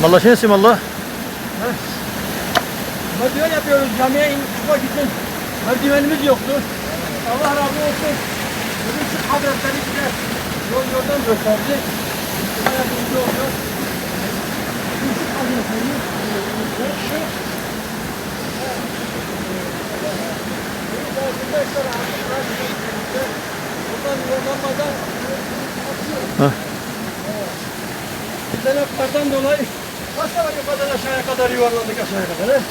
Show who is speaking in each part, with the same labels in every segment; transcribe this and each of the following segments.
Speaker 1: Vallahi şey nesin valla?
Speaker 2: Merdiven yapıyoruz camiye çıkmak için. Merdivenimiz yoktu. Allah razı olsun. Bugün şu Hazretleri bize yoldan gösterdi. Buna yardımcı oluyor. Bugün şu Hazretleri buradan yollanmadan Deneklerden dolayı aşağı yukarıdan aşağıya kadar yuvarlandık aşağıya kadar.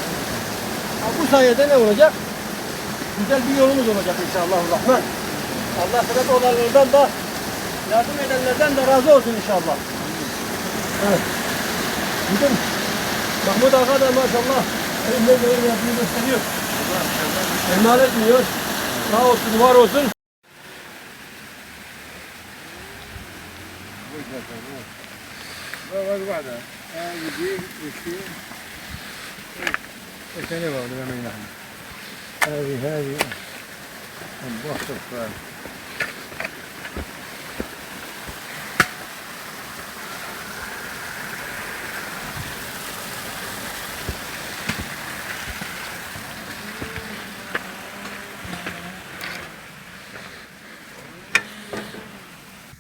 Speaker 2: Bu sayede ne olacak? Güzel bir yolumuz olacak inşallah. Allah sebep olanlardan da yardım edenlerden de razı olsun inşallah. Evet. Bugün Mahmut Ağa da maşallah elinden böyle yardımı gösteriyor. Ihmal etmiyor. Sağ olsun, var olsun.
Speaker 3: guarda, ne var hemen yani. Hadi. Bak.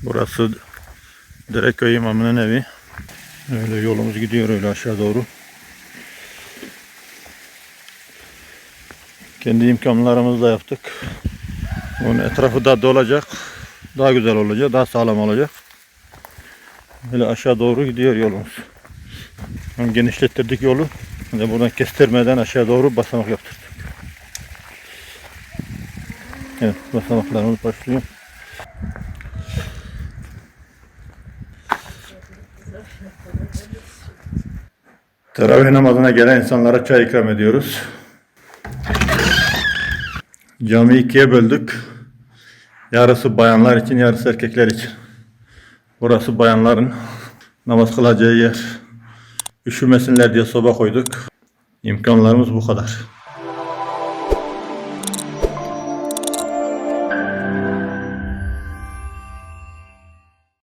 Speaker 1: Burası Dereköy İmamı'nın evi. Öyle yolumuz gidiyor öyle aşağı doğru. Kendi imkanlarımızla yaptık. Onun etrafı da dolacak. Daha güzel olacak, daha sağlam olacak. Böyle aşağı doğru gidiyor yolumuz. Genişlettirdik yolu. Buradan kestirmeden aşağı doğru basamak yaptık. Evet, basamaklarımız başlıyor. Teravih namazına gelen insanlara çay ikram ediyoruz. Camiyi ikiye böldük. Yarısı bayanlar için, yarısı erkekler için. Burası bayanların namaz kılacağı yer. Üşümesinler diye soba koyduk. İmkanlarımız bu kadar.